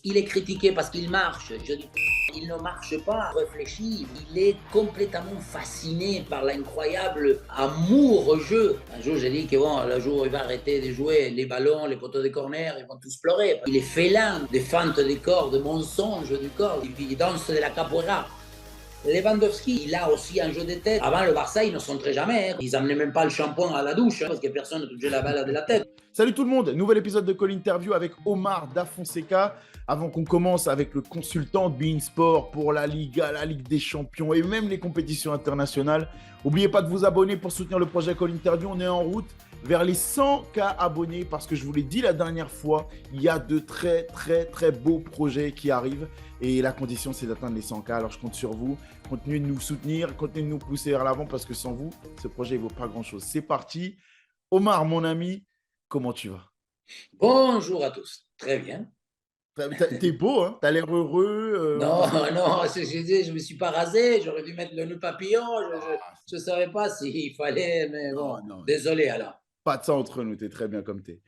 il est critiqué parce qu'il marche. Je dis, il ne marche pas, réfléchit. Il est complètement fasciné par l'incroyable amour au jeu. Un jour, j'ai dit que bon, le jour où il va arrêter de jouer, les ballons, les poteaux de corner, ils vont tous pleurer. Il est félin des fentes des corps, de mensonges du corps. Et puis il danse de la capoeira. Lewandowski, il a aussi un jeu de tête. Avant, le Barça, ils ne s'entraient jamais. Ils n'amenaient même pas le shampoing à la douche parce que personne ne touchait la balle de la tête. Salut tout le monde, nouvel épisode de Call Interview avec Omar Da Fonseca. Avant qu'on commence avec le consultant de beIN Sport pour la Liga, la Ligue des Champions et même les compétitions internationales, n'oubliez pas de vous abonner pour soutenir le projet Call Interview. On est en route vers les 100K abonnés parce que je vous l'ai dit la dernière fois, il y a de très beaux projets qui arrivent et la condition c'est d'atteindre les 100K. Alors je compte sur vous, continuez de nous soutenir, continuez de nous pousser vers l'avant parce que sans vous, ce projet ne vaut pas grand chose. C'est parti. Omar, mon ami, comment tu vas? Bonjour à tous. Très bien. T'es beau, hein? T'as l'air heureux. Non, non, je ne me suis pas rasé. J'aurais dû mettre le nœud papillon. Je ne savais pas s'il fallait, mais bon, Non, désolé alors. pas de ça entre nous, t'es très bien comme t'es.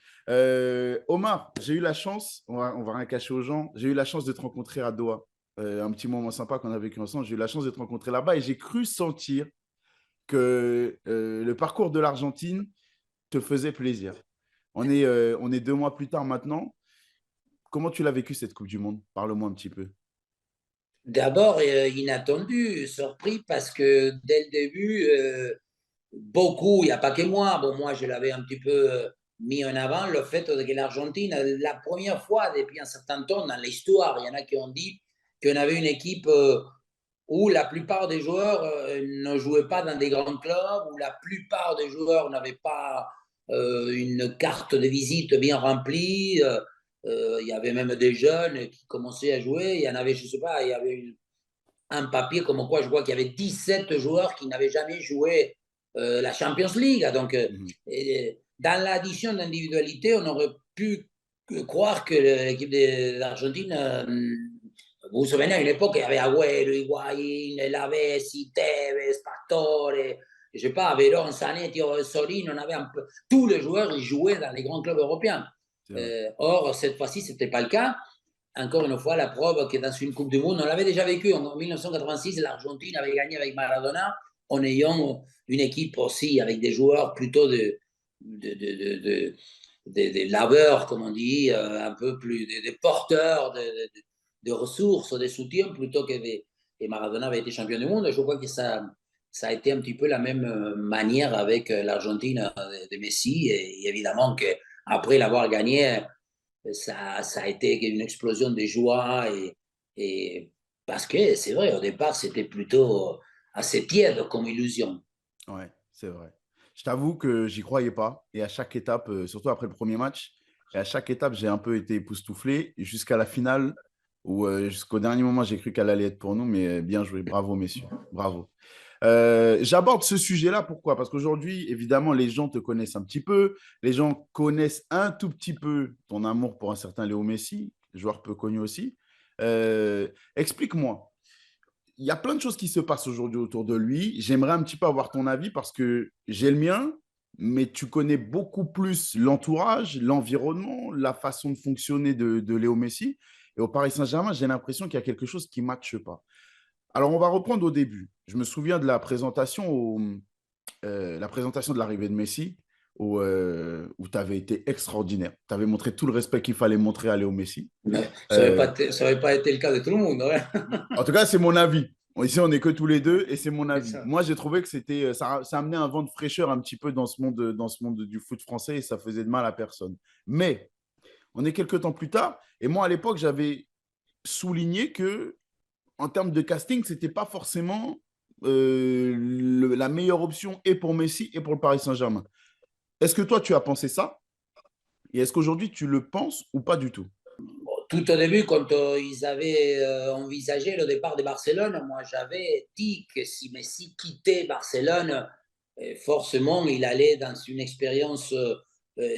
Omar, j'ai eu la chance, on va rien cacher aux gens, j'ai eu la chance de te rencontrer à Doha. Un petit moment sympa qu'on a vécu ensemble, j'ai eu la chance de te rencontrer là-bas et j'ai cru sentir que le parcours de l'Argentine te faisait plaisir. On est 2 mois plus tard maintenant. Comment tu l'as vécu cette Coupe du Monde? Parle-moi un petit peu. D'abord, inattendu, surpris parce que dès le début, beaucoup, il n'y a pas que moi, bon, moi je l'avais un petit peu mis en avant, le fait que l'Argentine, la première fois depuis un certain temps dans l'histoire, il y en a qui ont dit qu'on avait une équipe où la plupart des joueurs ne jouaient pas dans des grands clubs, où la plupart des joueurs n'avaient pas une carte de visite bien remplie. Il y avait même des jeunes qui commençaient à jouer. Il y en avait, je ne sais pas, il y avait un papier comme quoi je vois qu'il y avait 17 joueurs qui n'avaient jamais joué la Champions League. Donc, dans l'addition d'individualité, on aurait pu croire que l'équipe d'Argentine, vous vous souvenez, à une époque, il y avait Agüero, Higuaín, Lavezzi, Tevez, Pastore, je sais pas, Veron, Zanetti, Solino, on avait un peu, tous les joueurs ils jouaient dans les grands clubs européens. Or, cette fois-ci, ce n'était pas le cas. Encore une fois, la preuve que dans une Coupe du Monde, on l'avait déjà vécu en 1986, l'Argentine avait gagné avec Maradona en ayant une équipe aussi avec des joueurs plutôt de laveurs, comme on dit, un peu plus de porteurs de ressources, de soutien, plutôt que et Maradona avait été champion du monde. Je crois que ça a été un petit peu la même manière avec l'Argentine de Messi. Et évidemment qu'après l'avoir gagné, ça a été une explosion de joie et parce que c'est vrai, au départ, c'était plutôt assez tiède comme illusion. Ouais, c'est vrai. Je t'avoue que j'y croyais pas. Et à chaque étape, surtout après le premier match, et à chaque étape, j'ai un peu été époustouflé jusqu'à la finale où jusqu'au dernier moment, j'ai cru qu'elle allait être pour nous. Mais bien joué. Bravo, messieurs. Bravo. J'aborde ce sujet-là, pourquoi? Parce qu'aujourd'hui, évidemment, les gens te connaissent un petit peu. Les gens connaissent un tout petit peu ton amour pour un certain Léo Messi, joueur peu connu aussi. Explique-moi, il y a plein de choses qui se passent aujourd'hui autour de lui. J'aimerais un petit peu avoir ton avis parce que j'ai le mien, mais tu connais beaucoup plus l'entourage, l'environnement, la façon de fonctionner de Léo Messi. Et au Paris Saint-Germain, j'ai l'impression qu'il y a quelque chose qui ne matche pas. Alors, on va reprendre au début. Je me souviens de la présentation de l'arrivée de Messi où tu avais été extraordinaire. Tu avais montré tout le respect qu'il fallait montrer à Léo Messi. Mais Euh, ça n'avait pas été le cas de tout le monde. Ouais. En tout cas, c'est mon avis. Ici, on n'est que tous les deux et c'est mon C'est avis. ça. Moi, j'ai trouvé que ça amenait un vent de fraîcheur un petit peu dans ce monde du foot français et ça faisait de mal à personne. Mais on est quelques temps plus tard et moi, à l'époque, j'avais souligné que en termes de casting, c'était pas forcément la meilleure option et pour Messi et pour le Paris Saint-Germain. Est-ce que toi, tu as pensé ça? Et est-ce qu'aujourd'hui, tu le penses ou pas du tout? Tout au début, quand ils avaient envisagé le départ de Barcelone, moi j'avais dit que si Messi quittait Barcelone, forcément il allait dans une expérience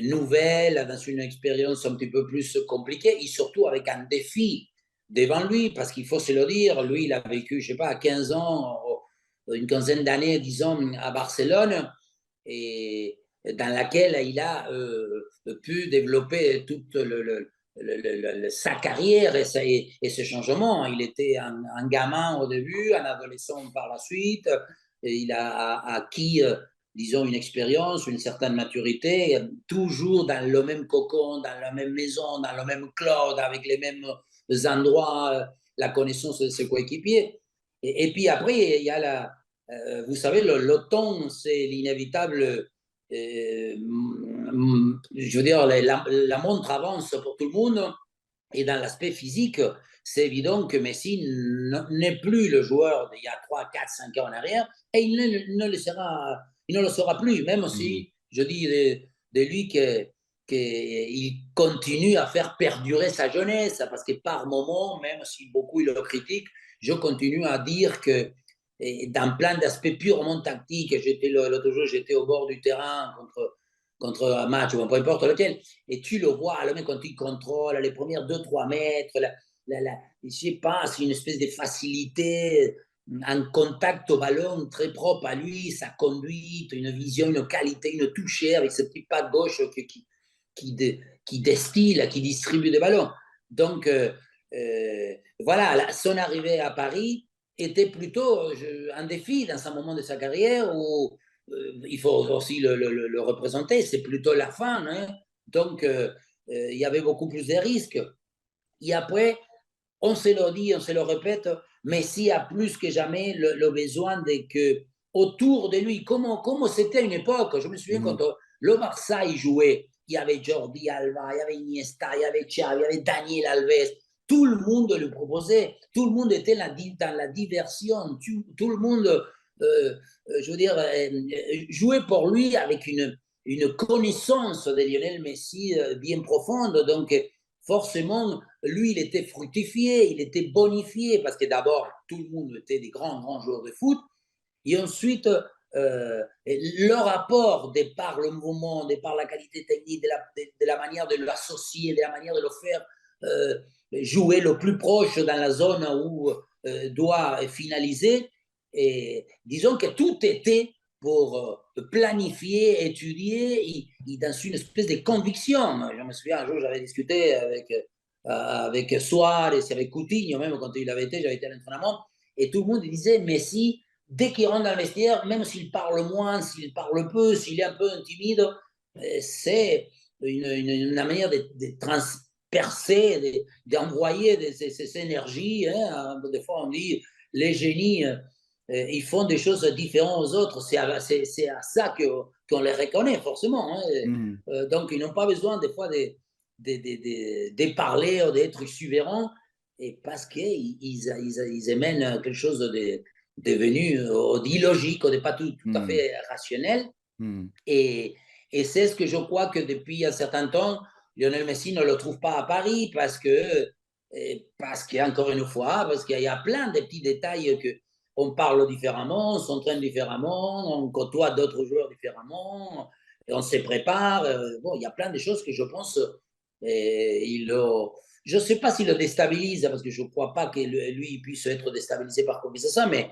nouvelle, dans une expérience un petit peu plus compliquée, et surtout avec un défi devant lui, parce qu'il faut se le dire, lui il a vécu, je sais pas, 15 ans, une quinzaine d'années, disons, à Barcelone, et dans laquelle il a pu développer tout sa carrière et ses changements. Il était un gamin au début, un adolescent par la suite. Et il a acquis, disons, une expérience, une certaine maturité, toujours dans le même cocon, dans la même maison, dans le même club, avec les mêmes endroits, la connaissance de ses coéquipiers. Et puis après, il y a vous savez, l'automne, c'est l'inévitable. Je veux dire, la montre avance pour tout le monde. Et dans l'aspect physique, c'est évident que Messi n'est plus le joueur d'il y a 3, 4, 5 ans en arrière, et il ne le sera plus, même Mmh. si je dis de lui qu'il continue à faire perdurer sa jeunesse, parce que par moment, même si beaucoup il le critiquent, je continue à dire que dans plein d'aspects purement tactiques, l'autre jour, j'étais au bord du terrain contre un match, ou peu importe lequel, et tu le vois, le mec, quand il contrôle les premières 2-3 mètres, je sais pas, c'est une espèce de facilité, un contact au ballon très propre à lui, sa conduite, une vision, une qualité, une toucher avec ce petit pas de gauche qui destille, qui distribue des ballons. Donc, voilà, son arrivée à Paris était plutôt un défi dans un moment de sa carrière où il faut aussi le représenter, c'est plutôt la fin. Hein? Donc, il y avait beaucoup plus de risques. Et après, on se le dit, on se le répète, Messi a plus que jamais le besoin de que autour de lui, comme c'était à une époque, je me souviens Mmh. quand le Barça y jouait, il y avait Jordi Alba, il y avait Iniesta, il y avait Xavi, il y avait Daniel Alves, tout le monde le proposait, tout le monde était dans la diversion, tout le monde, je veux dire, jouait pour lui avec une connaissance de Lionel Messi bien profonde, donc forcément, lui, il était fructifié, il était bonifié, parce que d'abord, tout le monde était des grands, grands joueurs de foot, et ensuite, leur apport, de par le mouvement, de par la qualité technique, de la manière de l'associer, de la manière de le faire jouer le plus proche dans la zone où doit finaliser, et disons que tout était pour planifier, étudier, et dans une espèce de conviction. Je me souviens, un jour, j'avais discuté avec Suarez, avec Coutinho, même quand j'avais été à l'entraînement, et tout le monde disait, Messi, dès qu'il rentre dans le vestiaire, même s'il parle moins, s'il parle peu, s'il est un peu timide, c'est une manière de transpercer, d'envoyer ces énergies. Hein. Des fois, on dit, les génies, ils font des choses différentes aux autres. C'est à ça qu'on les reconnaît, forcément. Hein. Mmh. Donc, ils n'ont pas besoin, des fois, de parler ou d'être exubérants, et parce qu'ils émènent quelque chose de devenu d'illogique, ou de pas tout à Mmh. fait rationnel. Mmh. Et, et c'est ce que je crois que depuis un certain temps, Lionel Messi ne le trouve pas à Paris parce qu'encore une fois, parce qu'il y a plein de petits détails que on parle différemment, on s'entraîne différemment, on côtoie d'autres joueurs différemment, et on se prépare. Bon, il y a plein de choses que je pense, je ne sais pas s'il le déstabilise, parce que je ne crois pas que lui puisse être déstabilisé par quoi que ce soit, mais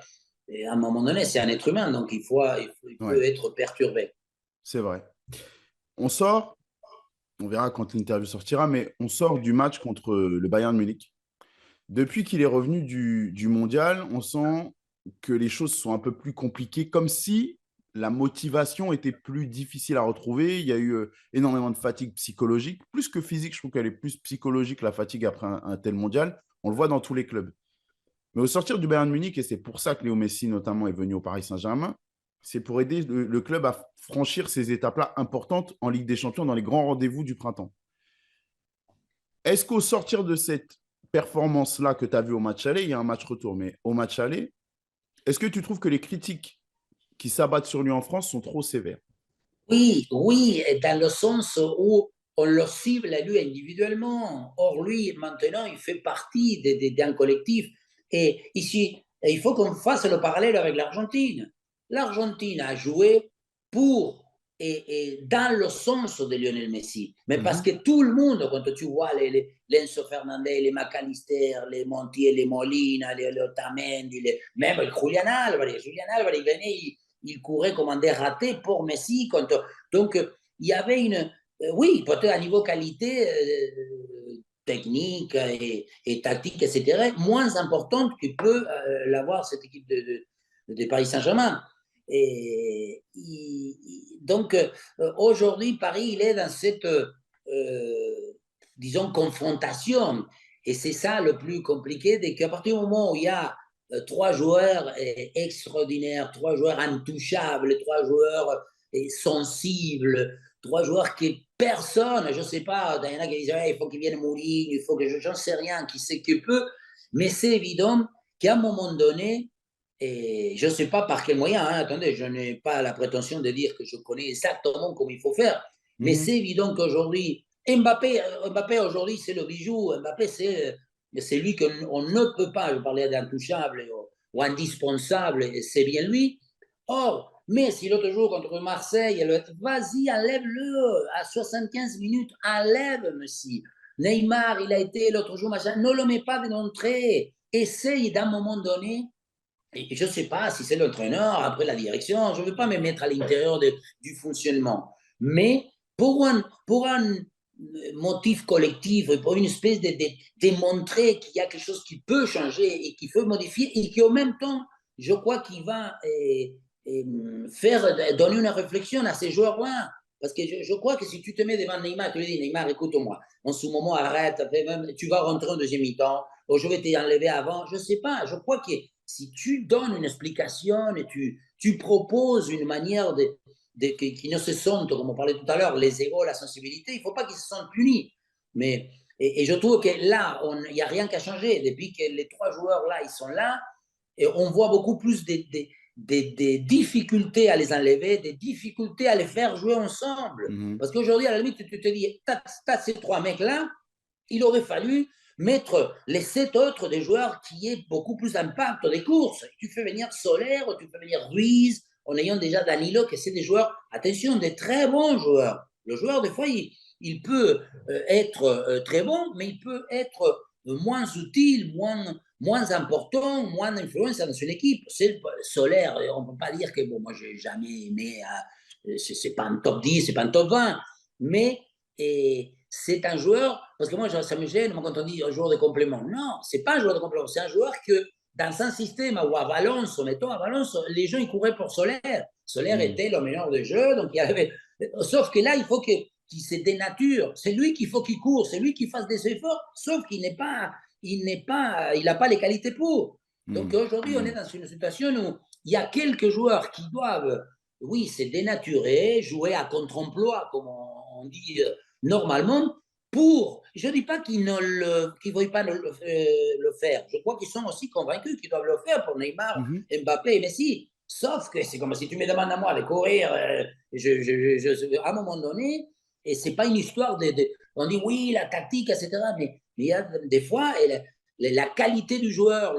à un moment donné, c'est un être humain, donc il Ouais, peut être perturbé. c'est vrai. On sort, on verra quand l'interview sortira, mais on sort du match contre le Bayern Munich. Depuis qu'il est revenu du mondial, on sent que les choses sont un peu plus compliquées, comme si la motivation était plus difficile à retrouver. Il y a eu énormément de fatigue psychologique, plus que physique. Je trouve qu'elle est plus psychologique, la fatigue après un tel mondial. On le voit dans tous les clubs. Mais au sortir du Bayern Munich, et c'est pour ça que Léo Messi notamment est venu au Paris Saint-Germain, c'est pour aider le club à franchir ces étapes-là importantes en Ligue des Champions dans les grands rendez-vous du printemps. Est-ce qu'au sortir de cette performance-là que tu as vu au match aller, il y a un match retour, mais au match aller, est-ce que tu trouves que les critiques qui s'abattent sur lui en France sont trop sévères? Oui, oui, et dans le sens où on le cible à lui individuellement. Or, lui, maintenant, il fait partie d'un collectif. Et ici, il faut qu'on fasse le parallèle avec l'Argentine. L'Argentine a joué pour et dans le sens de Lionel Messi. Mais parce Mhm. que tout le monde, quand tu vois Enzo Fernandez, les McAllister, les Montiel, les Molina, les Otamendi, même le Julian Alvarez, il venait, il courait comme un dératé pour Messi. Donc, il y avait oui, peut-être à niveau qualité, technique et tactique, etc., moins importante que peut l'avoir cette équipe de Paris Saint-Germain. Donc, aujourd'hui, Paris, il est dans cette, disons, confrontation. Et c'est ça le plus compliqué, c'est qu'à partir du moment où il y a trois joueurs extraordinaires, trois joueurs intouchables, trois joueurs sensibles, trois joueurs qui personne, je ne sais pas, il y en a qui disent il faut qu'il vienne Mourinho, il faut que j'en sais rien, qui sait que peu, mais c'est évident qu'à un moment donné, et je ne sais pas par quel moyen, hein, attendez, je n'ai pas la prétention de dire que je connais exactement comment il faut faire, mais c'est évident qu'aujourd'hui, Mbappé aujourd'hui, c'est le bijou. Mbappé, c'est lui qu'on ne peut pas, je parlais d'intouchable ou indispensable, c'est bien lui. Or, Messi, l'autre jour contre Marseille, vas-y, enlève-le à 75 minutes, enlève Messi. Neymar, il a été l'autre jour, machin, ne le mets pas de l'entrée. Essaye d'un moment donné. Et je ne sais pas si c'est l'entraîneur, après la direction, je ne veux pas me mettre à l'intérieur du fonctionnement. Mais pour un motif collectif, pour une espèce de démontrer qu'il y a quelque chose qui peut changer et qui peut modifier et qui, en même temps, je crois qu'il va donner une réflexion à ces joueurs-là. Parce que je crois que si tu te mets devant Neymar, tu lui dis, Neymar, écoute-moi, en ce moment, arrête, tu vas rentrer en deuxième mi-temps, je vais t'enlever avant, je ne sais pas, je crois que si tu donnes une explication et tu proposes une manière qui ne se sentent, comme on parlait tout à l'heure, les égaux, la sensibilité, il ne faut pas qu'ils se sentent punis. Mais, et je trouve que là, il n'y a rien qu'à changer. Depuis que les trois joueurs-là, ils sont là, et on voit beaucoup plus des difficultés à les enlever, des difficultés à les faire jouer ensemble. Parce qu'aujourd'hui, à la limite, tu te dis, t'as ces trois mecs-là, il aurait fallu mettre les 7 autres des joueurs qui aient beaucoup plus d'impact des courses. Tu fais venir Soler, tu fais venir Ruiz, en ayant déjà Danilo, que c'est des joueurs, attention, des très bons joueurs. Le joueur, des fois, il peut être très bon, mais il peut être moins utile, moins important, moins d'influence dans une équipe. C'est Soler, on ne peut pas dire que, bon, moi, je n'ai jamais aimé, c'est pas un top 10, c'est pas un top 20, mais c'est un joueur, parce que moi, ça me gêne quand on dit un joueur de complément. Non, c'est pas un joueur de complément, c'est un joueur que dans un système où à Valence, mettons, à Valence, les gens, ils couraient pour Solaire. Solaire était le meilleur des jeux, donc il y avait... Sauf que là, il faut qu'il se dénature. C'est lui qu'il faut qu'il court, c'est lui qui fasse des efforts, sauf qu'il n'a pas les qualités pour. Donc aujourd'hui, on est dans une situation où il y a quelques joueurs qui doivent, oui, se dénaturer, jouer à contre-emploi, comme on dit normalement, je ne dis pas qu'ils ne veuillent pas le faire. Je crois qu'ils sont aussi convaincus qu'ils doivent le faire pour Neymar, Mbappé et Messi. Sauf que c'est comme si tu me demandes à moi de courir, à un moment donné, et ce n'est pas une histoire on dit oui, la tactique, etc. Mais il y a des fois, la qualité du joueur,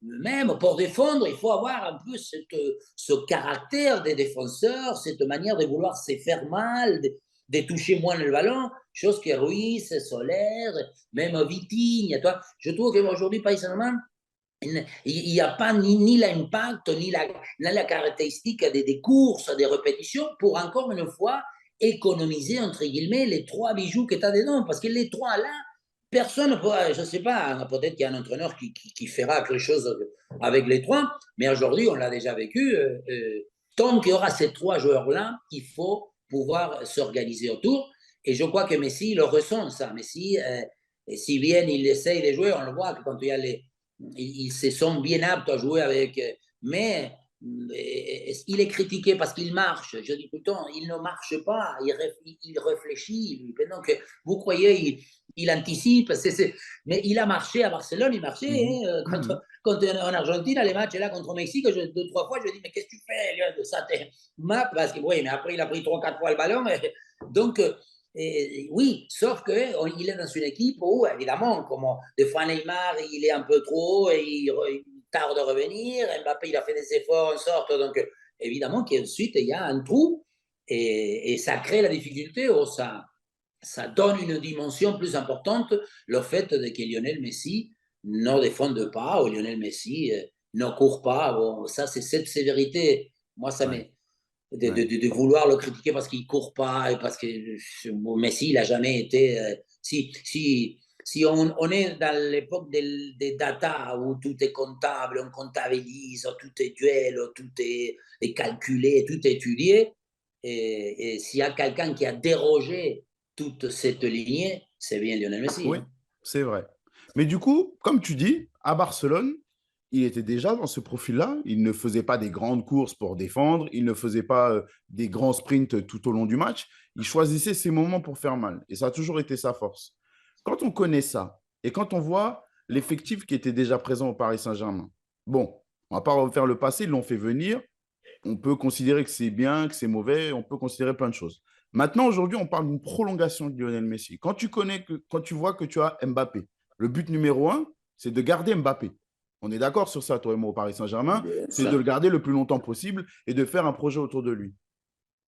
même pour défendre, il faut avoir un peu ce caractère des défenseurs, cette manière de vouloir se faire mal, de toucher moins le ballon, chose que Ruiz, Soler, même Vitinha. Je trouve qu'aujourd'hui, Paris Saint-Germain, il n'y a pas ni l'impact, ni la caractéristique des courses, des répétitions, pour encore une fois économiser, entre guillemets, les trois bijoux que tu as dedans. Parce que les trois là, personne ne pourra, je ne sais pas, peut-être qu'il y a un entraîneur qui fera quelque chose avec les trois, mais aujourd'hui, on l'a déjà vécu. Tant qu'il y aura ces trois joueurs-là, il faut pouvoir s'organiser autour. Et je crois que Messi le ressent, ça. Messi, si bien il essaye de jouer, on le voit que quand il y a ils se sont bien aptes à jouer avec. Mais il est critiqué parce qu'il marche. Je dis tout le temps, il ne marche pas, il réfléchit. Donc, vous croyez, il anticipe, mais il a marché à Barcelone, il marchait. Quand en Argentine, les matchs là contre le Mexique, 2-3 fois, je dis, mais qu'est-ce que tu fais ça parce que oui, mais après, il a pris 3-4 fois le ballon. Donc, oui, sauf qu'il est dans une équipe où, évidemment, comme des fois Neymar, il est un peu trop haut et il tarde de revenir. Mbappé, il a fait des efforts en sorte. Donc, évidemment qu'ensuite, il y a un trou et ça crée la difficulté ou ça donne une dimension plus importante, le fait que Lionel Messi ne défende pas ou Lionel Messi ne court pas. Bon, ça, c'est cette sévérité. Moi, ça m'est de vouloir le critiquer parce qu'il ne court pas et parce que Messi, il n'a jamais été. Si si on est dans l'époque des data où tout est comptable, on comptabilise, tout est duel, tout est calculé, tout est étudié, et s'il y a quelqu'un qui a dérogé toute cette lignée, c'est bien Lionel Messi. Oui, Hein. c'est vrai. Mais du coup, comme tu dis, à Barcelone, il était déjà dans ce profil-là. Il ne faisait pas des grandes courses pour défendre. Il ne faisait pas des grands sprints tout au long du match. Il choisissait ses moments pour faire mal. Et ça a toujours été sa force. Quand on connaît ça et quand on voit l'effectif qui était déjà présent au Paris Saint-Germain, bon, on ne va pas refaire le passé, ils l'ont fait venir. On peut considérer que c'est bien, que c'est mauvais, on peut considérer plein de choses. Maintenant, aujourd'hui, on parle d'une prolongation de Lionel Messi. Quand tu vois que tu as Mbappé, le but numéro un, c'est de garder Mbappé. On est d'accord sur ça, toi et moi, au Paris Saint-Germain, c'est de le garder le plus longtemps possible et de faire un projet autour de lui.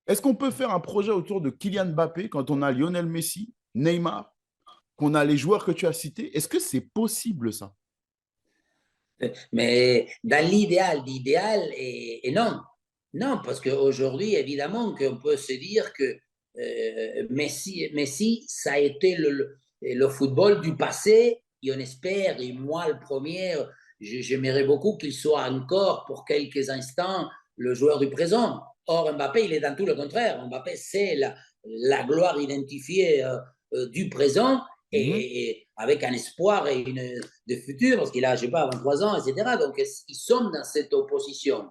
Est-ce qu'on peut faire un projet autour de Kylian Mbappé quand on a Lionel Messi, Neymar, qu'on a les joueurs que tu as cités? Est-ce que c'est possible ça? Mais dans l'idéal et non. Non, parce qu'aujourd'hui, évidemment, qu'on peut se dire que Messi, ça a été le football du passé, et on espère, et moi le premier, j'aimerais beaucoup qu'il soit encore pour quelques instants le joueur du présent. Or, Mbappé, il est dans tout le contraire. Mbappé, c'est la gloire identifiée du présent Mhm. et avec un espoir et de futur, parce qu'il a, je sais pas, 23 ans, etc. Donc, ils sont dans cette opposition.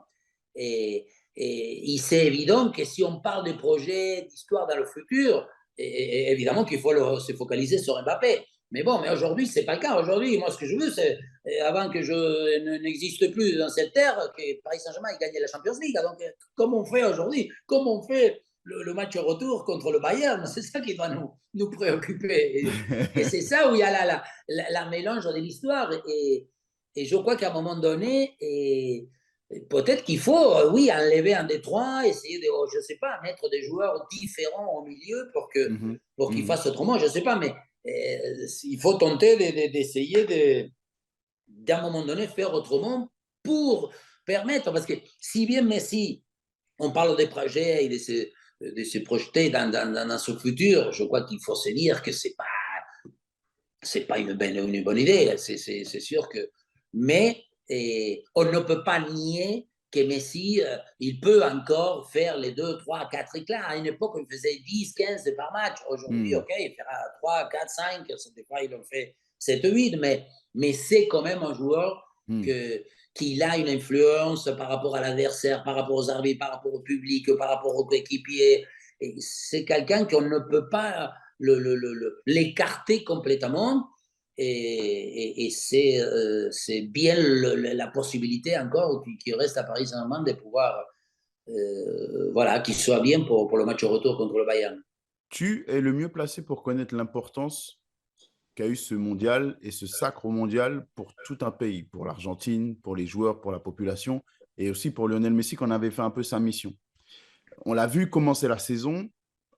Et, et c'est évident que si on parle de projets, d'histoire dans le futur, évidemment qu'il faut se focaliser sur Mbappé. Mais bon, mais aujourd'hui, ce n'est pas le cas. Aujourd'hui, moi, ce que je veux, c'est, avant que je n'existe plus dans cette terre, que Paris Saint-Germain ait gagné la Champions League. Donc, comment on fait aujourd'hui? Comment on fait le match retour contre le Bayern? C'est ça qui doit nous préoccuper. Et c'est ça où il y a la mélange de l'histoire. Et je crois qu'à un moment donné, peut-être qu'il faut, oui, enlever un des trois, essayer de, je ne sais pas, mettre des joueurs différents au milieu Mhm. pour qu'ils Mhm. fassent autrement, je ne sais pas, mais il faut tenter d'essayer d'un moment donné faire autrement pour permettre, parce que si bien Messi, on parle des projets et de se projeter dans ce futur, je crois qu'il faut se dire que c'est pas une bonne idée, c'est sûr que. Mais on ne peut pas nier que Messi, il peut encore faire les 2, 3, 4 éclats. À une époque, il faisait 10, 15 par match. Aujourd'hui, Mhm. OK, il fera 3, 4, 5. Des fois, il en fait 7, 8. Mais c'est quand même un joueur Mhm. que, qui a une influence par rapport à l'adversaire, par rapport aux arbitres, par rapport au public, par rapport aux coéquipiers. C'est quelqu'un qu'on ne peut pas l'écarter complètement. Et c'est bien la possibilité encore qui reste à Paris Saint-Germain de pouvoir, voilà, qu'il soit bien pour le match retour contre le Bayern. Tu es le mieux placé pour connaître l'importance qu'a eu ce mondial et ce sacre mondial pour tout un pays, pour l'Argentine, pour les joueurs, pour la population et aussi pour Lionel Messi qu'on avait fait un peu sa mission. On l'a vu commencer la saison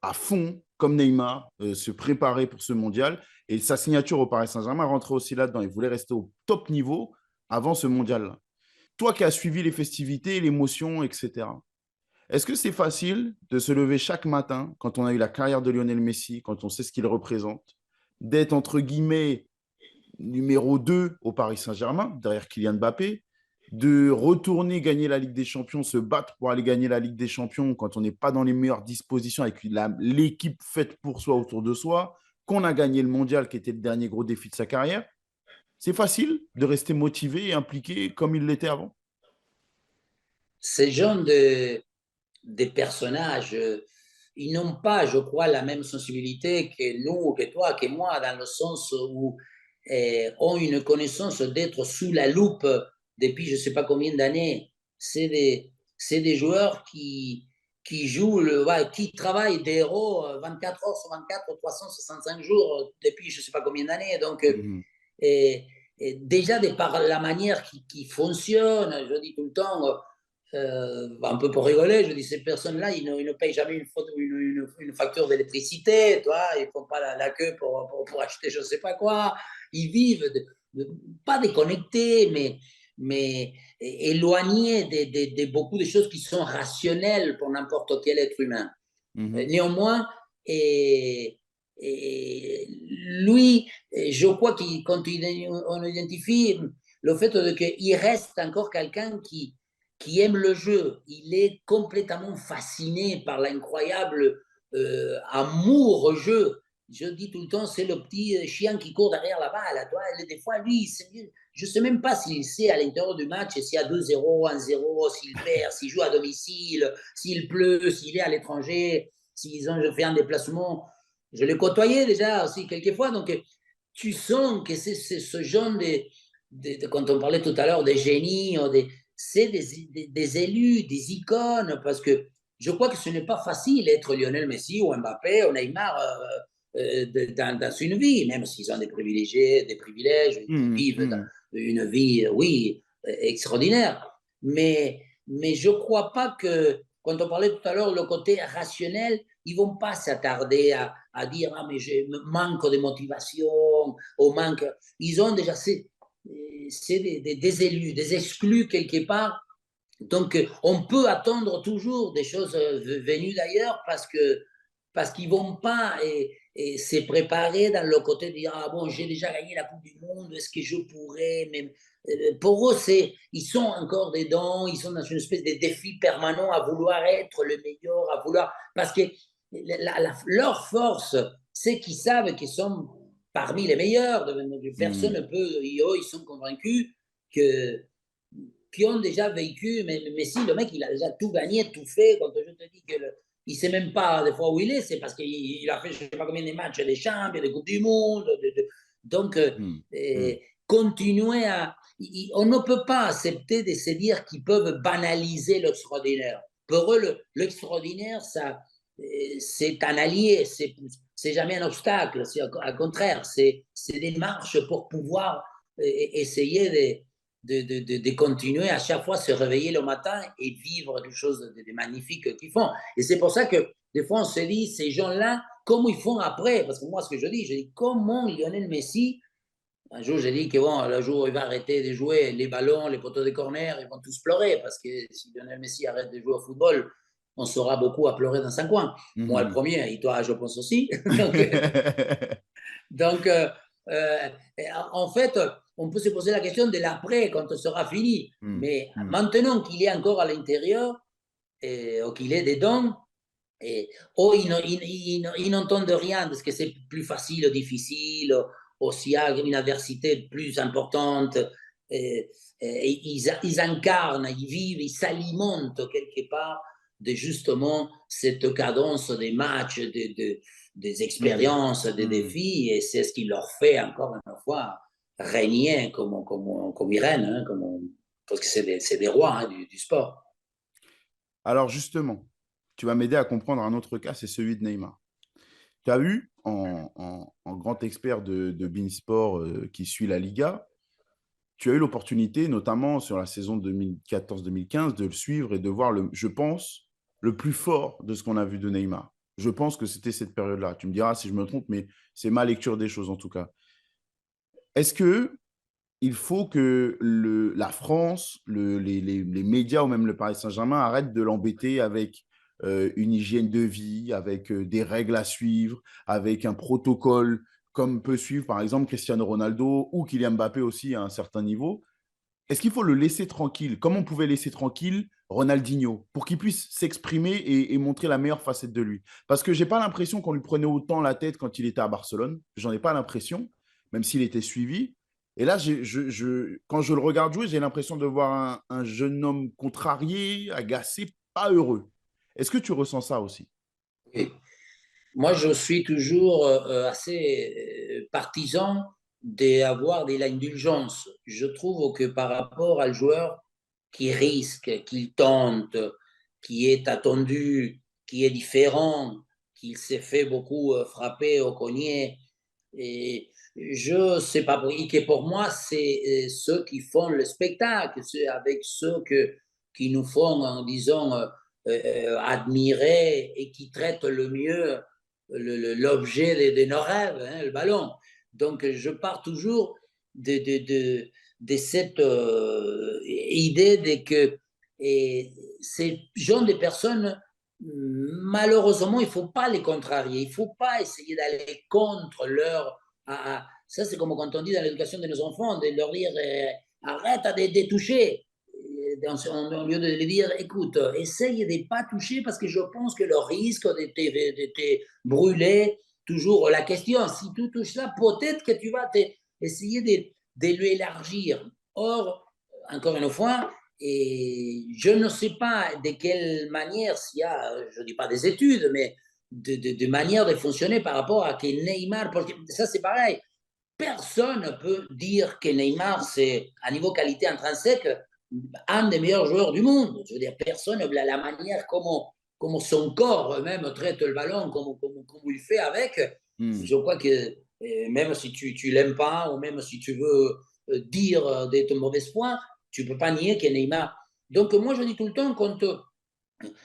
à fond, comme Neymar, se préparer pour ce mondial et sa signature au Paris Saint-Germain rentrait aussi là-dedans. Il voulait rester au top niveau avant ce mondial-là. Toi qui as suivi les festivités, l'émotion, etc. Est-ce que c'est facile de se lever chaque matin quand on a eu la carrière de Lionel Messi, quand on sait ce qu'il représente, d'être entre guillemets numéro 2 au Paris Saint-Germain, derrière Kylian Mbappé, de retourner gagner la Ligue des Champions, se battre pour aller gagner la Ligue des Champions quand on n'est pas dans les meilleures dispositions avec l'équipe faite pour soi autour de soi, qu'on a gagné le mondial qui était le dernier gros défi de sa carrière? C'est facile de rester motivé et impliqué comme il l'était avant? Ces genres de personnages, ils n'ont pas, je crois, la même sensibilité que nous, que toi, que moi, dans le sens où ont une connaissance d'être sous la loupe depuis je ne sais pas combien d'années. C'est des joueurs qui jouent, ouais, qui travaillent des héros 24 heures sur 24, 365 jours depuis je ne sais pas combien d'années. Donc, Mhm. et, et déjà, de par la manière qui fonctionne, je dis tout le temps, un peu pour rigoler, je dis ces personnes-là, ils ne payent jamais une facture d'électricité, toi, ils ne font pas la queue pour acheter je ne sais pas quoi. Ils vivent, pas déconnectés, mais éloignés de beaucoup de choses qui sont rationnelles pour n'importe quel être humain. Mhm. Néanmoins, et, Et lui, je crois qu'on quand on identifie le fait qu'il reste encore quelqu'un qui aime le jeu. Il est complètement fasciné par l'incroyable amour au jeu. Je dis tout le temps, c'est le petit chien qui court derrière la balle. Des fois, lui, je ne sais même pas s'il sait à l'intérieur du match s'il y a 2-0, 1-0, s'il perd, s'il joue à domicile, s'il pleut, s'il est à l'étranger, s'ils ont fait un déplacement. Je l'ai côtoyé déjà aussi quelques fois. Donc, tu sens que c'est ce genre quand on parlait tout à l'heure des génies, c'est des élus, des icônes, parce que je crois que ce n'est pas facile d'être Lionel Messi ou Mbappé ou Neymar dans une vie, même s'ils ont des privilèges, ils vivent une vie, oui, extraordinaire. Mais je ne crois pas que, quand on parlait tout à l'heure, le côté rationnel, ils ne vont pas s'attarder à dire ah, mais je manque de motivation, ou manque. Ils ont déjà. C'est des élus, des exclus quelque part. Donc, on peut attendre toujours des choses venues d'ailleurs parce qu'ils ne vont pas se préparer dans le côté de dire ah bon, j'ai déjà gagné la Coupe du Monde, est-ce que je pourrais même. Pour eux, ils sont encore dedans, ils sont dans une espèce de défi permanent à vouloir être le meilleur, à vouloir. Parce que leur force, c'est qu'ils savent qu'ils sont parmi les meilleurs. Personne ne peut. Ils sont convaincus que qui ont déjà vécu, mais si le mec il a déjà tout gagné, tout fait, quand je te dis qu'il ne sait même pas des fois où il est, c'est parce qu'il a fait je ne sais pas combien de matchs des champions, des Coupes du Monde. Donc, continuer à. On ne peut pas accepter de se dire qu'ils peuvent banaliser l'extraordinaire. Pour eux, l'extraordinaire, c'est un allié, c'est jamais un obstacle. Au contraire, c'est des marches pour pouvoir essayer de continuer à chaque fois se réveiller le matin et vivre quelque chose de magnifique qu'ils font. Et c'est pour ça que des fois on se dit, ces gens-là, comment ils font après? Parce que moi, ce que je dis, comment Lionel Messi, un jour j'ai dit que bon, le jour où il va arrêter de jouer, les ballons, les poteaux de corner, ils vont tous pleurer, parce que si Lionel Messi arrête de jouer au football, on sera beaucoup à pleurer dans un coin. Moi, le premier, et toi, je pense aussi. Donc, euh, en fait, on peut se poser la question de l'après, quand ce sera fini. Mais maintenant qu'il est encore à l'intérieur, ou qu'il est dedans, ils n'entendent rien, parce que c'est plus facile ou difficile, ou s'il y a une adversité plus importante. Ils incarnent, ils vivent, ils s'alimentent quelque part de justement cette cadence des matchs, des expériences, des défis, et c'est ce qui leur fait encore une fois régner comme ils règnent, hein, parce que c'est des rois hein, du sport. Alors justement, tu vas m'aider à comprendre un autre cas, c'est celui de Neymar. Tu as eu, en grand expert de Beansport qui suit la Liga, tu as eu l'opportunité, notamment sur la saison 2014-2015, de le suivre et de voir, je pense, le plus fort de ce qu'on a vu de Neymar. Je pense que c'était cette période-là. Tu me diras si je me trompe, mais c'est ma lecture des choses en tout cas. Est-ce qu'il faut que la France, les médias ou même le Paris Saint-Germain arrêtent de l'embêter avec une hygiène de vie, avec des règles à suivre, avec un protocole comme peut suivre par exemple Cristiano Ronaldo ou Kylian Mbappé aussi à un certain niveau? Est-ce qu'il faut le laisser tranquille, comme on pouvait laisser tranquille Ronaldinho, pour qu'il puisse s'exprimer et montrer la meilleure facette de lui? Parce que je n'ai pas l'impression qu'on lui prenait autant la tête quand il était à Barcelone. J'en ai pas l'impression, même s'il était suivi. Et là, quand je le regarde jouer, j'ai l'impression de voir un jeune homme contrarié, agacé, pas heureux. Est-ce que tu ressens ça aussi? Et moi, je suis toujours assez partisan d'avoir de l'indulgence. Je trouve que par rapport au joueur qui risque, qui tente, qui est attendu, qui est différent, qui s'est fait beaucoup frapper au cogné, et je sais pas, et que pour moi, c'est ceux qui font le spectacle, c'est avec ceux qui nous font, disons, admirer et qui traitent le mieux l'objet de nos rêves, hein, le ballon. Donc, je pars toujours de cette idée de que ces genre de personnes malheureusement, il ne faut pas les contrarier. Il ne faut pas essayer d'aller contre leur. Ça, c'est comme quand on dit dans l'éducation de nos enfants, de leur dire arrête de toucher. Au lieu de leur dire écoute, essaye de ne pas toucher parce que je pense que le risque de te brûler, toujours la question, si tu touches ça, peut-être que tu vas essayer de lui élargir. Or, encore une fois, et je ne sais pas de quelle manière, s'il y a, je ne dis pas des études, mais de manière de fonctionner par rapport à que Neymar, parce que ça c'est pareil, personne ne peut dire que Neymar, c'est à niveau qualité intrinsèque, un des meilleurs joueurs du monde. Je veux dire, personne, la manière comment son corps même traite le ballon, comment il fait avec, je crois que même si tu l'aimes pas, ou même si tu veux dire d'être mauvaise foi, tu peux pas nier que Neymar. Donc moi je dis tout le temps,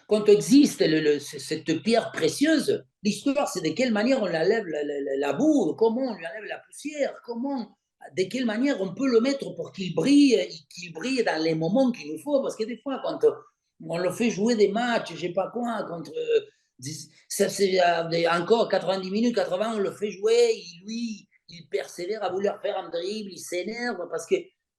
quand existe cette pierre précieuse, l'histoire, c'est de quelle manière on enlève la boue, comment on lui enlève la poussière, de quelle manière on peut le mettre pour qu'il brille dans les moments qu'il nous faut. Parce que des fois, quand on le fait jouer des matchs, je ne sais pas quoi, contre. Ça, c'est encore 90 minutes, 80, on le fait jouer, lui, il persévère à vouloir faire un dribble, il s'énerve parce que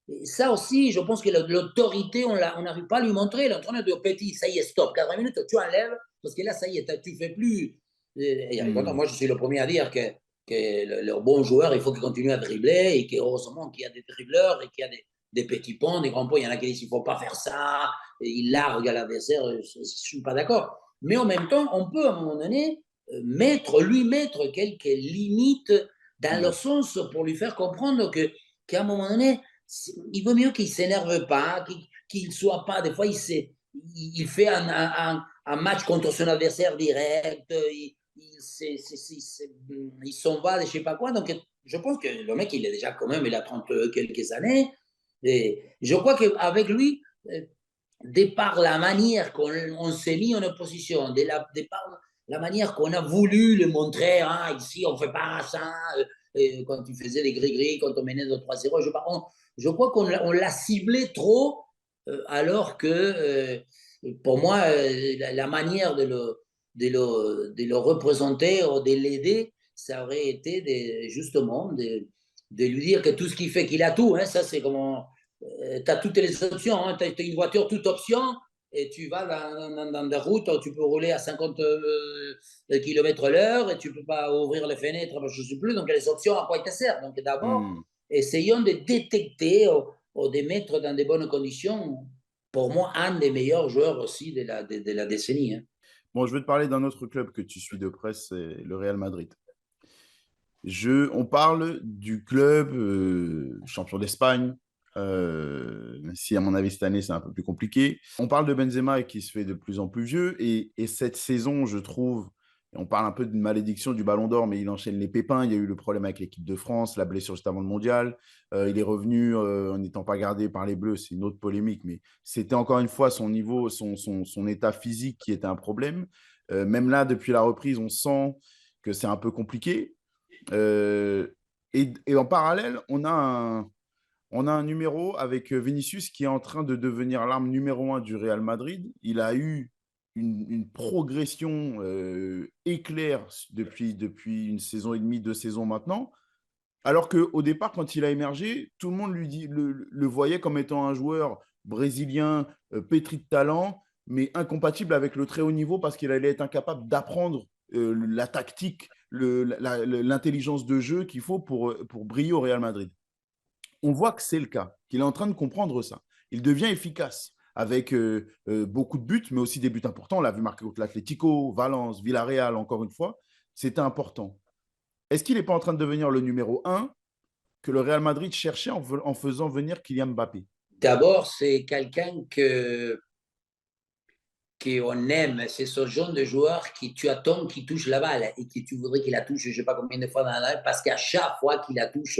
et ça aussi, je pense que l'autorité, on n'arrive pas à lui montrer. L'entraîneur dit au petit, ça y est, stop, 80 minutes, tu enlèves, parce que là, ça y est, tu ne fais plus. Et moi, je suis le premier à dire que le bon joueur, il faut qu'il continue à dribbler et qu'heureusement qu'il y a des dribbleurs et qu'il y a des petits ponts, des grands ponts. Il y en a qui disent qu'il ne faut pas faire ça, et il largue à l'adversaire. Je ne suis pas d'accord. Mais en même temps, on peut à un moment donné lui mettre quelques limites dans le sens pour lui faire comprendre qu'à un moment donné, il vaut mieux qu'il ne s'énerve pas, qu'il ne soit pas. Des fois, il fait un match contre son adversaire direct, il s'en va, je ne sais pas quoi. Donc, je pense que le mec, il est déjà quand même, il a 30 quelques années. Et je crois qu'avec lui, de par la manière qu'on s'est mis en opposition, de par la manière qu'on a voulu le montrer, hein, ici on ne fait pas ça, quand tu faisais des gris-gris, quand on menait de 3-0, je crois qu'on l'a ciblé trop, alors que pour moi, la manière de le représenter ou de l'aider, ça aurait été justement de lui dire que tout ce qu'il fait, qu'il a tout. Hein, ça, c'est comment tu as toutes les options. Hein, tu as une voiture toute option et tu vas dans des routes où tu peux rouler à 50 km l'heure et tu ne peux pas ouvrir les fenêtres, je ne sais plus. Donc, les options, à quoi elles te servent? Donc, d'abord, essayons de détecter ou de mettre dans de bonnes conditions, pour moi, un des meilleurs joueurs aussi de la décennie. Hein. Bon, je vais te parler d'un autre club que tu suis de près, c'est le Real Madrid. On parle du club champion d'Espagne, même si à mon avis cette année c'est un peu plus compliqué. On parle de Benzema qui se fait de plus en plus vieux et cette saison, je trouve, on parle un peu d'une malédiction du Ballon d'Or, mais il enchaîne les pépins. Il y a eu le problème avec l'équipe de France, la blessure juste avant le mondial. Il est revenu en n'étant pas gardé par les Bleus, c'est une autre polémique, mais c'était encore une fois son niveau, son état physique qui était un problème. Même là, depuis la reprise, on sent que c'est un peu compliqué. Euh, et en parallèle, on a un numéro avec Vinicius qui est en train de devenir l'arme numéro un du Real Madrid. Il a eu une progression éclair depuis une saison et demie, 2 saisons maintenant. Alors qu'au départ, quand il a émergé, tout le monde le voyait comme étant un joueur brésilien pétri de talent, mais incompatible avec le très haut niveau parce qu'il allait être incapable d'apprendre la tactique, l'intelligence de jeu qu'il faut pour briller au Real Madrid. On voit que c'est le cas, qu'il est en train de comprendre ça. Il devient efficace avec beaucoup de buts, mais aussi des buts importants. On l'a vu marquer contre l'Atlético, Valence, Villarreal, encore une fois. C'était important. Est-ce qu'il n'est pas en train de devenir le numéro un que le Real Madrid cherchait en faisant venir Kylian Mbappé? D'abord, c'est quelqu'un qu'on aime, c'est ce genre de joueur qui tu attends qu'il touche la balle et que tu voudrais qu'il la touche, je ne sais pas combien de fois dans la balle, parce qu'à chaque fois qu'il la touche,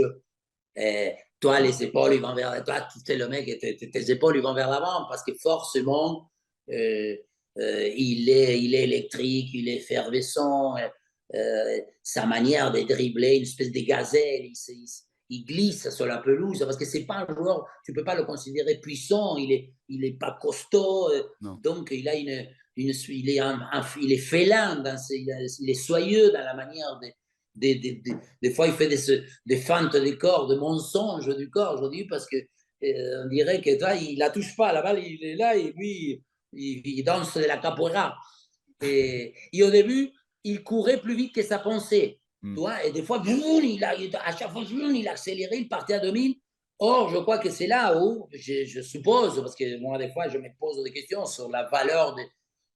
toi, les épaules, ils vont vers toi, tu sais, le mec, tes épaules, ils vont vers l'avant, parce que forcément, euh, il est électrique, il est effervescent, sa manière de dribbler, une espèce de gazelle, il glisse sur la pelouse parce que c'est pas un joueur, tu peux pas le considérer puissant, il est pas costaud, Non. donc il a il est félin, il est soyeux dans la manière des fois il fait des feintes de corps, de mensonges du corps, je dis, parce que on dirait que toi, il la touche pas, la balle, il est là et lui, il danse de la capoeira. Et au début, il courait plus vite que sa pensée. Tu vois, et des fois, à chaque fois, il accélérait, il partait à 2000. Or, je crois que c'est là où, je suppose, parce que moi, des fois, je me pose des questions sur la valeur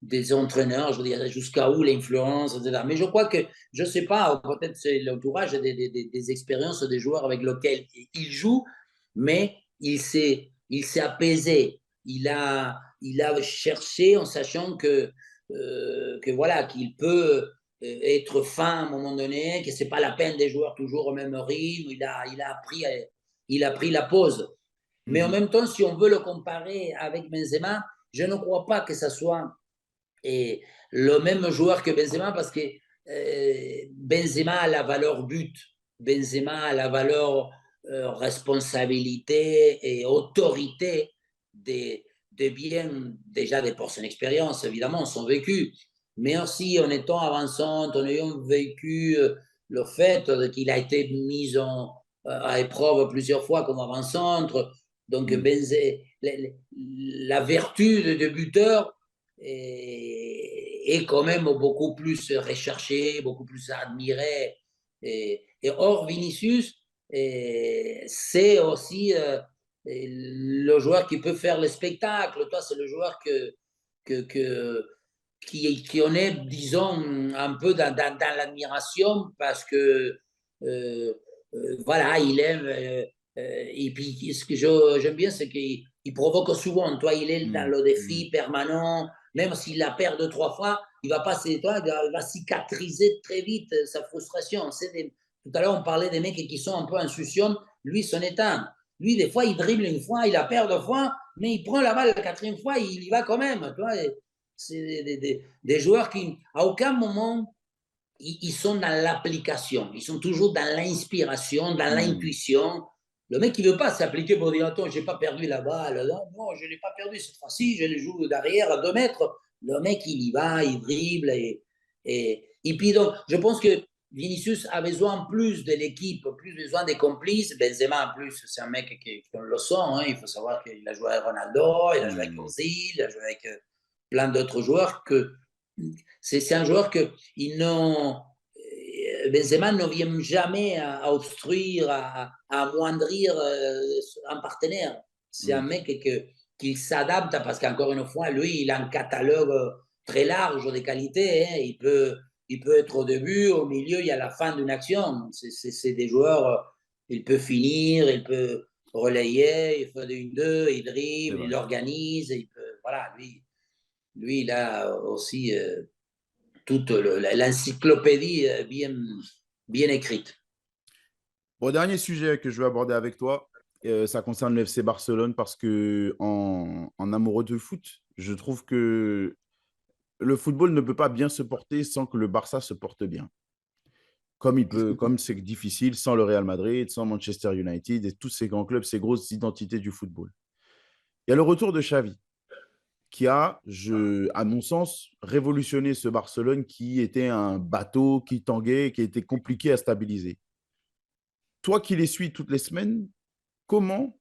des entraîneurs, je dirais jusqu'à où l'influence, etc. Mais je crois que, je ne sais pas, peut-être c'est l'entourage des expériences des joueurs avec lesquels il joue, mais il s'est apaisé. Il a cherché en sachant que voilà, qu'il peut être fin à un moment donné, que ce n'est pas la peine des joueurs toujours au même rythme. Il a pris la pause. Mais en même temps, si on veut le comparer avec Benzema, je ne crois pas que ce soit le même joueur que Benzema parce que Benzema a la valeur but. Benzema a la valeur responsabilité et autorité des biens, déjà pour son expérience, évidemment, son vécu, mais aussi en étant avançant, en ayant vécu le fait qu'il a été mis à épreuve plusieurs fois comme avant-centre. Donc, la vertu de buteur est quand même beaucoup plus recherché, beaucoup plus admiré. Et or, Vinicius, c'est aussi le joueur qui peut faire le spectacle. Toi, c'est le joueur que, que, qui en est, disons, un peu dans l'admiration parce que, voilà, il aime. Et puis, ce que j'aime bien, c'est qu'il provoque souvent. Toi, il est dans le défi permanent. Même s'il la perd 2, 3 fois, il va passer, toi, il va cicatriser très vite sa frustration. Tout à l'heure, on parlait des mecs qui sont un peu insouciants. Lui, c'en est un. Lui, des fois, il dribble une fois, il la perd 2 fois, mais il prend la balle la 4e fois, il y va quand même. Tu vois, c'est des joueurs qui, à aucun moment, ils sont dans l'application. Ils sont toujours dans l'inspiration, dans l'intuition. Le mec, il ne veut pas s'appliquer pour dire attends, je n'ai pas perdu la balle. Non, je ne l'ai pas perdu cette fois-ci, je le joue derrière à 2 mètres. Le mec, il y va, il dribble. Et puis, donc, je pense que Vinicius a besoin plus de l'équipe, plus besoin des complices. Benzema, en plus, c'est un mec qui le sent. Hein. Il faut savoir qu'il a joué avec Ronaldo, il a joué avec Ozil, il a joué avec plein d'autres joueurs. C'est un joueur que Benzema ne vient jamais à obstruire, à amoindrir un partenaire. C'est un mec qui s'adapte parce qu'encore une fois, lui, il a un catalogue très large de qualités. Hein. Il peut être au début, au milieu, il y a la fin d'une action. C'est des joueurs, il peut finir, il peut relayer, il fait une deux, il dribble, il organise, voilà, lui, il a aussi toute l'encyclopédie bien écrite. Bon, dernier sujet que je veux aborder avec toi, ça concerne le FC Barcelone parce que en amoureux de foot, je trouve que le football ne peut pas bien se porter sans que le Barça se porte bien. Comme c'est difficile sans le Real Madrid, sans Manchester United et tous ces grands clubs, ces grosses identités du football. Il y a le retour de Xavi qui a, à mon sens, révolutionné ce Barcelone qui était un bateau qui tanguait, qui était compliqué à stabiliser. Toi qui les suis toutes les semaines, comment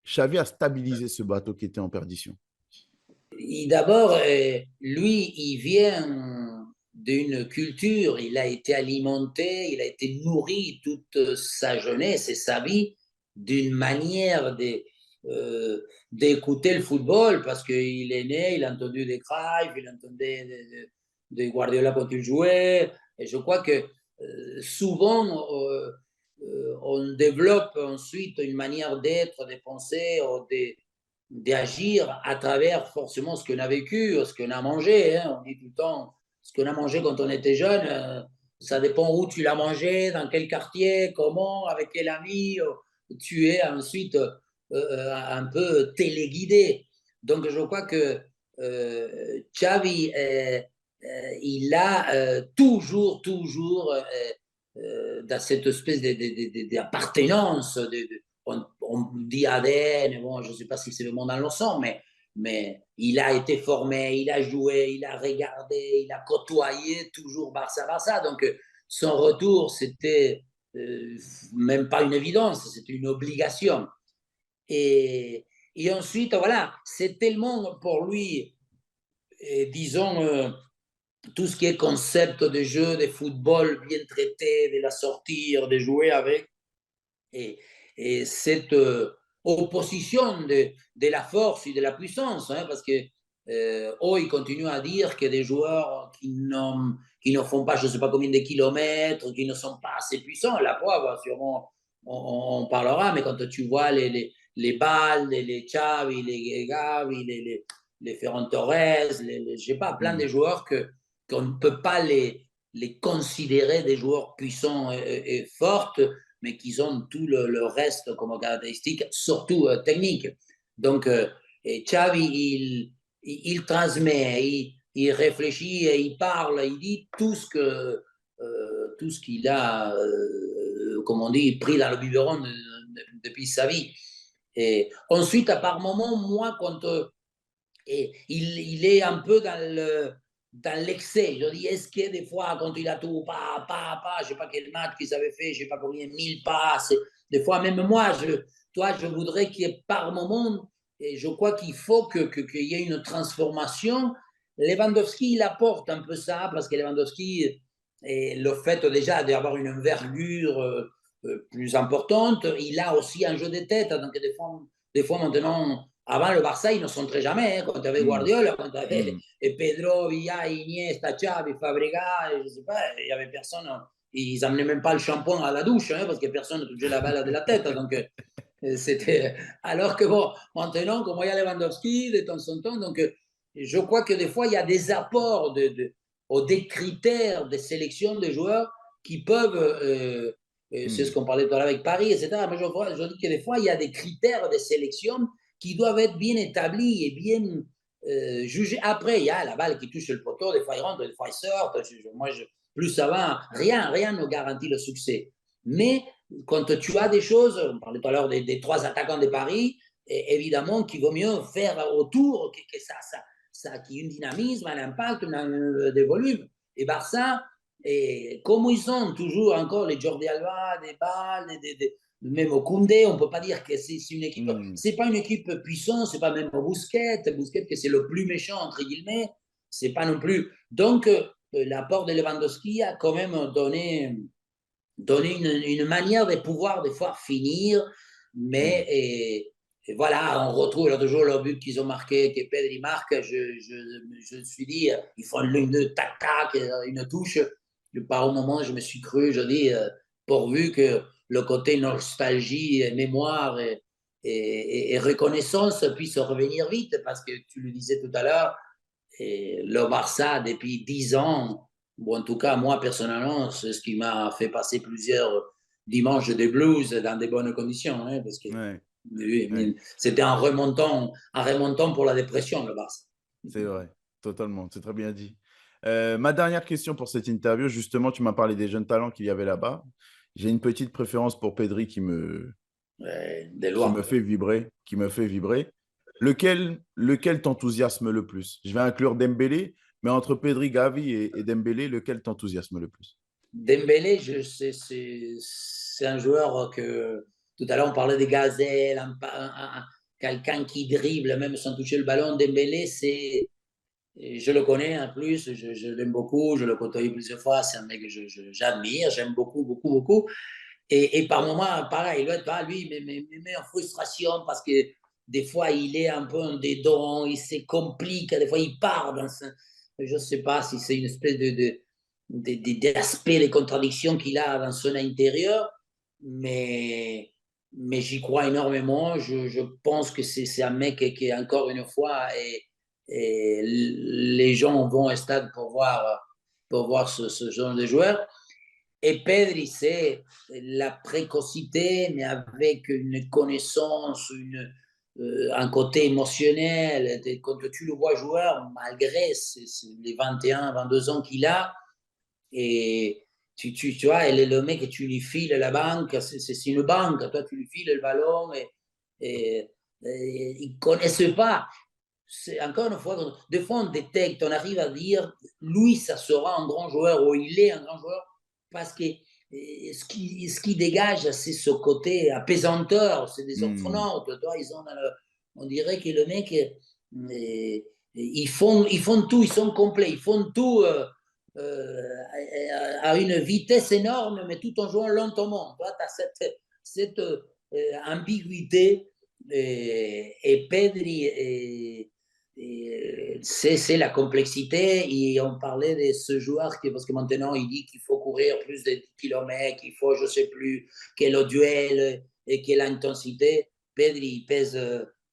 Xavi a stabilisé ce bateau qui était en perdition? D'abord, lui, il vient d'une culture, il a été alimenté, il a été nourri toute sa jeunesse et sa vie d'une manière d'écouter le football parce qu'il est né, il a entendu des Cruyff, il entendait des Guardiola quand il jouait. Et je crois que souvent, on développe ensuite une manière d'être, de penser, d'agir à travers forcément ce qu'on a vécu, ce qu'on a mangé. Hein. On dit tout le temps, ce qu'on a mangé quand on était jeune, ça dépend où tu l'as mangé, dans quel quartier, comment, avec quel ami. Tu es ensuite un peu téléguidé. Donc je crois que Xavi, il a toujours dans cette espèce d'appartenance, on dit ADN, bon, je ne sais pas si c'est le mot dans le sang, mais il a été formé, il a joué, il a regardé, il a côtoyé toujours Barça. Donc, son retour, c'était même pas une évidence, c'était une obligation. Et ensuite, voilà, c'est tellement pour lui, disons, tout ce qui est concept de jeu, de football bien traité, de la sortir, de jouer avec, et, et cette opposition de la force et de la puissance, hein, parce que ils continuent à dire que des joueurs qui ne font pas je ne sais pas combien de kilomètres, qui ne sont pas assez puissants, la preuve, sûrement on parlera, mais quand tu vois les balles, les Xavi, les Gavi, les Ferran Torres, je sais pas, plein de joueurs qu'on ne peut pas les considérer des joueurs puissants et forts, mais qui ont tout le reste comme caractéristique, surtout technique. Donc, Xavi, il transmet, il réfléchit, et il parle, il dit tout ce qu'il a, comme on dit, pris dans le biberon depuis sa vie. Et ensuite, à par moment, moi, quand il est un peu dans l'excès. Je dis, est-ce que des fois, quand il a tout, je ne sais pas quel match qu'ils avaient fait, je ne sais pas combien, 1000 passes, des fois, même moi, je voudrais qu'il y ait par moment, et je crois qu'il faut qu'il y ait une transformation. Lewandowski, il apporte un peu ça, parce que Lewandowski, et le fait déjà d'avoir une envergure plus importante, il a aussi un jeu de tête, donc des fois maintenant, avant le Barça, ils ne centraient jamais, hein, quand tu avais Guardiola, quand tu avais Pedro, Villa, Iniesta, Xavi, Fabregas, je sais pas, il n'y avait personne, ils n'amenaient même pas le shampoing à la douche, hein, parce que personne ne touchait la balle de la tête, donc c'était... Alors que bon, maintenant, comme il y a Lewandowski de temps en temps, donc je crois que des fois, il y a des apports ou des critères de sélection de joueurs qui peuvent... c'est ce qu'on parlait tout à l'heure avec Paris, etc. Mais je dis que des fois, il y a des critères de sélection qui doivent être bien établis et bien jugés. Après, il y a la balle qui touche le poteau, des fois il rentre, des fois il sort. Plus ça va, rien ne garantit le succès. Mais quand tu as des choses, on parlait tout à l'heure des trois attaquants de Paris, et évidemment qu'il vaut mieux faire autour que ça qui ait un dynamisme, un impact, des volumes. Et Barça, et comme ils sont toujours encore les Jordi Alba, des balles, même au Koundé, on ne peut pas dire que c'est une équipe. C'est pas une équipe puissante, c'est pas même Busquets que c'est le plus méchant entre guillemets. C'est pas non plus. Donc l'apport de Lewandowski a quand même donné une manière de pouvoir des fois finir, mais et voilà, on retrouve toujours le but qu'ils ont marqué, que Pedri marque. Je me suis dit, ils font une tac-tac, une touche. Par un moment, je me suis cru, je dis, pourvu que le côté nostalgie, mémoire et reconnaissance puisse revenir vite, parce que tu le disais tout à l'heure, le Barça, depuis 10 ans, ou en tout cas, moi, personnellement, c'est ce qui m'a fait passer plusieurs dimanches de blues dans de bonnes conditions, hein, parce que c'était un remontant pour la dépression, le Barça. C'est vrai, totalement, c'est très bien dit. Ma dernière question pour cette interview, justement, tu m'as parlé des jeunes talents qu'il y avait là-bas. J'ai une petite préférence pour Pedri qui me fait vibrer, Lequel t'enthousiasme le plus? Je vais inclure Dembélé, mais entre Pedri, Gavi et Dembélé, lequel t'enthousiasme le plus? Dembélé, c'est un joueur que tout à l'heure on parlait des gazelles, quelqu'un qui dribble même sans toucher le ballon. Dembélé, je le connais en plus, je l'aime beaucoup, je le côtoie plusieurs fois, c'est un mec que j'admire, j'aime beaucoup, beaucoup, beaucoup. Et par moments, pareil, lui, il met en frustration parce que des fois, il est un peu en dedans, il se complique, des fois, il part je ne sais pas si c'est une espèce d'aspect, de contradiction qu'il a dans son intérieur, mais j'y crois énormément. Je pense que c'est un mec qui, encore une fois, et les gens vont au stade pour voir ce genre de joueur. Et Pedri, c'est la précocité, mais avec une connaissance, un côté émotionnel. Quand tu le vois joueur, malgré les 21, 22 ans qu'il a, et tu vois, le mec, tu lui files la banque, c'est une banque, toi, tu lui files le ballon et ils ne connaissent pas. C'est, encore une fois, des fois, on détecte, on arrive à dire, lui, ça sera un grand joueur ou il est un grand joueur parce que ce qui dégage, c'est ce côté apaisanteur, c'est des orphonautes. Toi, on dirait que le mec, ils font tout, ils sont complets, ils font tout à une vitesse énorme, mais tout en jouant lentement. Toi, tu as cette ambiguïté et Pedri c'est la complexité et on parlait de ce joueur parce que maintenant il dit qu'il faut courir plus de 10 km, qu'il faut je sais plus quel duel et quelle intensité. Pedri il pèse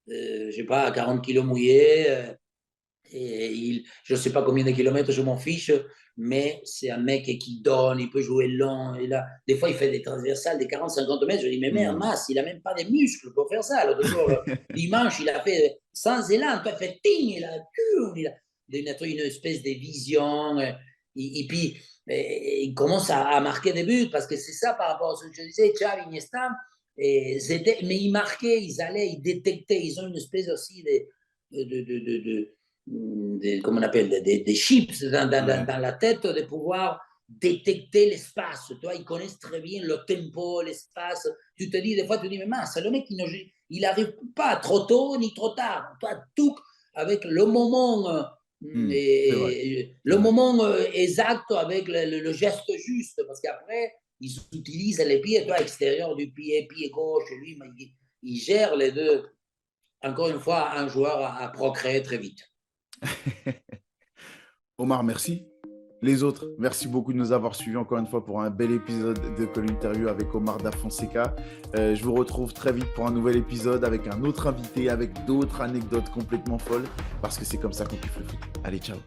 je sais pas 40 kilos mouillés je ne sais pas combien de kilomètres, je m'en fiche, mais c'est un mec qui donne, il peut jouer long. Et là, des fois, il fait des transversales de 40-50 mètres. Je dis, mais merde, Masse, il n'a même pas de muscles pour faire ça. L'autre jour, dimanche, il a fait sans élan, il a fait ting, il a une espèce de vision. Et puis, il commence à marquer des buts parce que c'est ça par rapport à ce que je disais, Xavi, Iniesta, mais ils marquaient, ils allaient, ils détectaient, ils ont une espèce aussi comment on appelle, des chips dans la tête de pouvoir détecter l'espace. Toi, ils connaissent très bien le tempo, l'espace. Tu te dis, des fois, tu te dis, mais mince, le mec, il n'arrive pas trop tôt ni trop tard. Toi, tout avec le moment, le moment exact, avec le geste juste, parce qu'après, ils utilisent les pieds, toi, extérieur du pied gauche, lui, il gère les deux. Encore une fois, un joueur à procréer très vite. Omar, merci. Les autres, merci beaucoup de nous avoir suivis encore une fois pour un bel épisode de Call Interview avec Omar Da Fonseca. Je vous retrouve très vite pour un nouvel épisode avec un autre invité, avec d'autres anecdotes complètement folles, parce que c'est comme ça qu'on kiffe le foot. Allez, ciao.